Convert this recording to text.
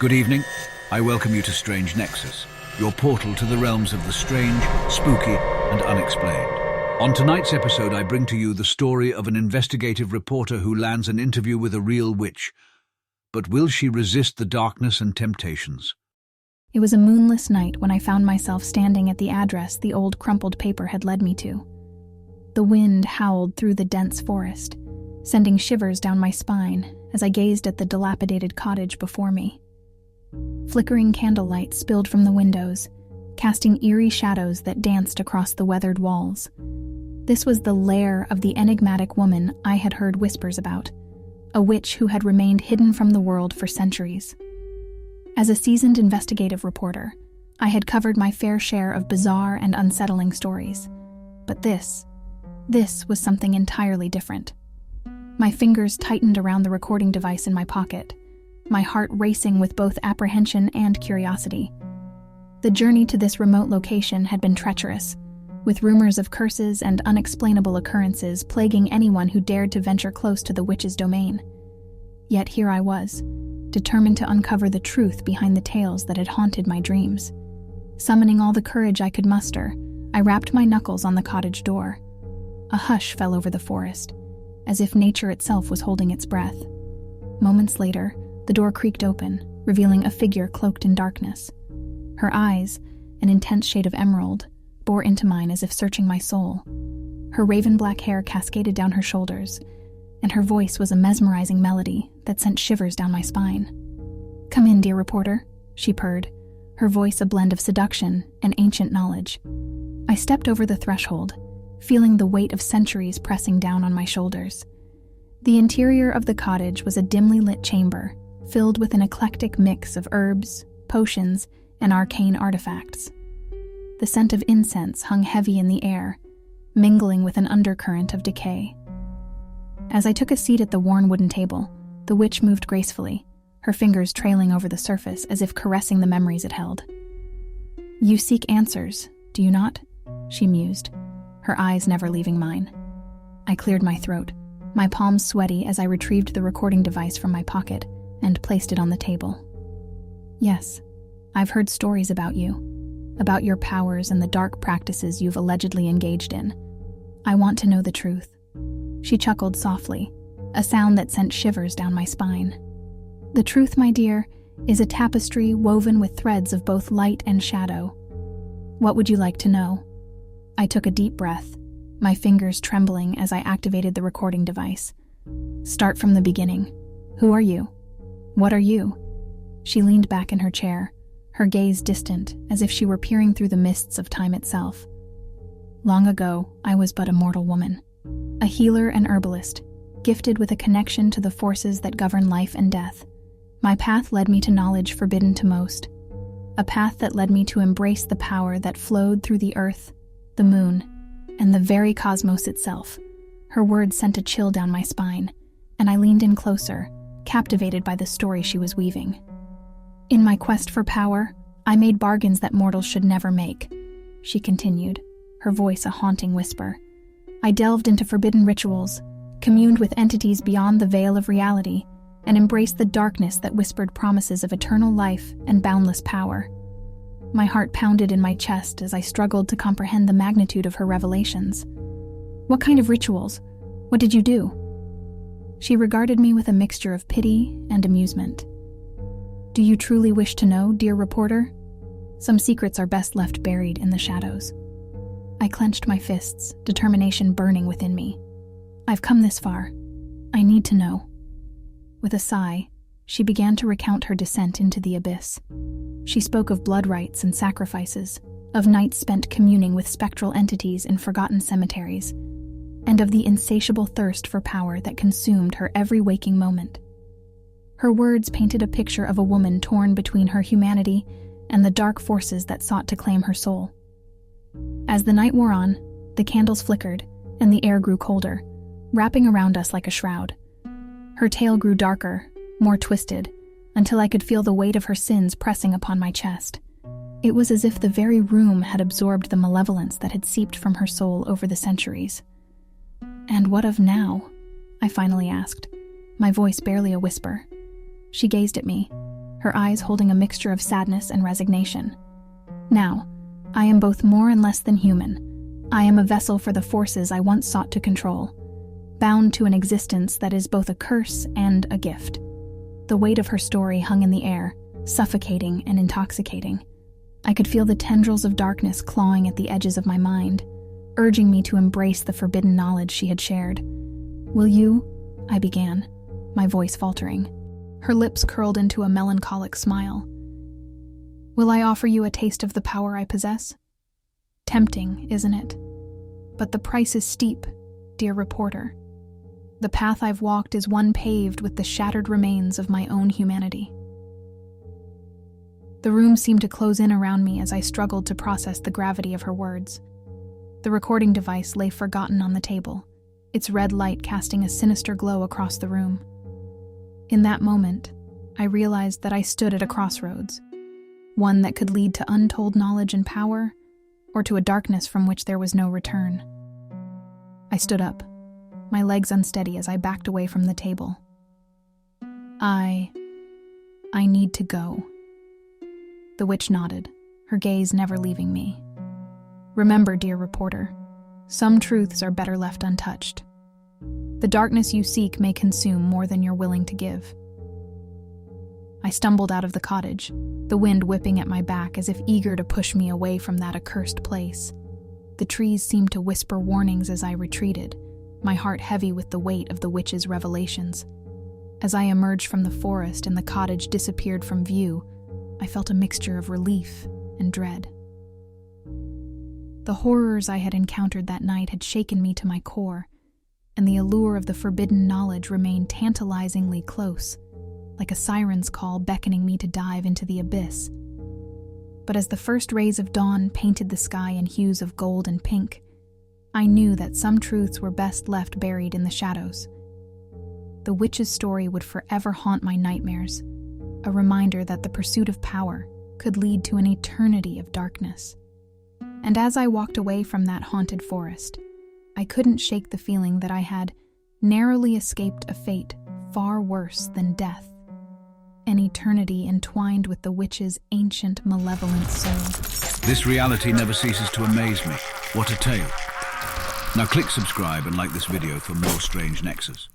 Good evening. I welcome you to Strange Nexus, your portal to the realms of the strange, spooky, and unexplained. On tonight's episode, I bring to you the story of an investigative reporter who lands an interview with a real witch. But will she resist the darkness and temptations? It was a moonless night when I found myself standing at the address the old crumpled paper had led me to. The wind howled through the dense forest, sending shivers down my spine as I gazed at the dilapidated cottage before me. Flickering candlelight spilled from the windows, casting eerie shadows that danced across the weathered walls. This was the lair of the enigmatic woman I had heard whispers about, a witch who had remained hidden from the world for centuries. As a seasoned investigative reporter, I had covered my fair share of bizarre and unsettling stories. But this was something entirely different. My fingers tightened around the recording device in my pocket, my heart racing with both apprehension and curiosity. The journey to this remote location had been treacherous, with rumors of curses and unexplainable occurrences plaguing anyone who dared to venture close to the witch's domain. Yet here I was, determined to uncover the truth behind the tales that had haunted my dreams. Summoning all the courage I could muster, I rapped my knuckles on the cottage door. A hush fell over the forest, as if nature itself was holding its breath. Moments later, the door creaked open, revealing a figure cloaked in darkness. Her eyes, an intense shade of emerald, bore into mine as if searching my soul. Her raven-black hair cascaded down her shoulders, and her voice was a mesmerizing melody that sent shivers down my spine. "Come in, dear reporter," she purred, her voice a blend of seduction and ancient knowledge. I stepped over the threshold, feeling the weight of centuries pressing down on my shoulders. The interior of the cottage was a dimly lit chamber, filled with an eclectic mix of herbs, potions, and arcane artifacts. The scent of incense hung heavy in the air, mingling with an undercurrent of decay. As I took a seat at the worn wooden table, the witch moved gracefully, her fingers trailing over the surface as if caressing the memories it held. "You seek answers, do you not?" she mused, her eyes never leaving mine. I cleared my throat, my palms sweaty as I retrieved the recording device from my pocket and placed it on the table. "Yes, I've heard stories about you, about your powers and the dark practices you've allegedly engaged in. I want to know the truth." She chuckled softly, a sound that sent shivers down my spine. "The truth, my dear, is a tapestry woven with threads of both light and shadow. What would you like to know?" I took a deep breath, my fingers trembling as I activated the recording device. "Start from the beginning. Who are you? What are you?" She leaned back in her chair, her gaze distant, as if she were peering through the mists of time itself. "Long ago, I was but a mortal woman, a healer and herbalist, gifted with a connection to the forces that govern life and death. My path led me to knowledge forbidden to most, a path that led me to embrace the power that flowed through the earth, the moon, and the very cosmos itself." Her words sent a chill down my spine, and I leaned in closer, captivated by the story she was weaving. "In my quest for power, I made bargains that mortals should never make," she continued, her voice a haunting whisper. "I delved into forbidden rituals, communed with entities beyond the veil of reality, and embraced the darkness that whispered promises of eternal life and boundless power." My heart pounded in my chest as I struggled to comprehend the magnitude of her revelations. "What kind of rituals? What did you do?" She regarded me with a mixture of pity and amusement. "Do you truly wish to know, dear reporter? Some secrets are best left buried in the shadows." I clenched my fists, determination burning within me. "I've come this far. I need to know." With a sigh, she began to recount her descent into the abyss. She spoke of blood rites and sacrifices, of nights spent communing with spectral entities in forgotten cemeteries, and of the insatiable thirst for power that consumed her every waking moment. Her words painted a picture of a woman torn between her humanity and the dark forces that sought to claim her soul. As the night wore on, the candles flickered, and the air grew colder, wrapping around us like a shroud. Her tale grew darker, more twisted, until I could feel the weight of her sins pressing upon my chest. It was as if the very room had absorbed the malevolence that had seeped from her soul over the centuries. "And what of now?" I finally asked, my voice barely a whisper. She gazed at me, her eyes holding a mixture of sadness and resignation. Now, I am both more and less than human. I am a vessel for the forces I once sought to control, bound to an existence that is both a curse and a gift. The weight of her story hung in the air, suffocating and intoxicating. I could feel the tendrils of darkness clawing at the edges of my mind, urging me to embrace the forbidden knowledge she had shared. "Will you?" I began, my voice faltering. Her lips curled into a melancholic smile. "Will I offer you a taste of the power I possess? Tempting, isn't it? But the price is steep, dear reporter. The path I've walked is one paved with the shattered remains of my own humanity." The room seemed to close in around me as I struggled to process the gravity of her words. The recording device lay forgotten on the table, its red light casting a sinister glow across the room. In that moment, I realized that I stood at a crossroads, one that could lead to untold knowledge and power, or to a darkness from which there was no return. I stood up, my legs unsteady as I backed away from the table. I need to go." The witch nodded, her gaze never leaving me. "Remember, dear reporter, some truths are better left untouched. The darkness you seek may consume more than you're willing to give." I stumbled out of the cottage, the wind whipping at my back as if eager to push me away from that accursed place. The trees seemed to whisper warnings as I retreated, my heart heavy with the weight of the witch's revelations. As I emerged from the forest and the cottage disappeared from view, I felt a mixture of relief and dread. The horrors I had encountered that night had shaken me to my core, and the allure of the forbidden knowledge remained tantalizingly close, like a siren's call beckoning me to dive into the abyss. But as the first rays of dawn painted the sky in hues of gold and pink, I knew that some truths were best left buried in the shadows. The witch's story would forever haunt my nightmares, a reminder that the pursuit of power could lead to an eternity of darkness. And as I walked away from that haunted forest, I couldn't shake the feeling that I had narrowly escaped a fate far worse than death, an eternity entwined with the witch's ancient, malevolent soul. This reality never ceases to amaze me. What a tale. Now click subscribe and like this video for more Strange Nexus.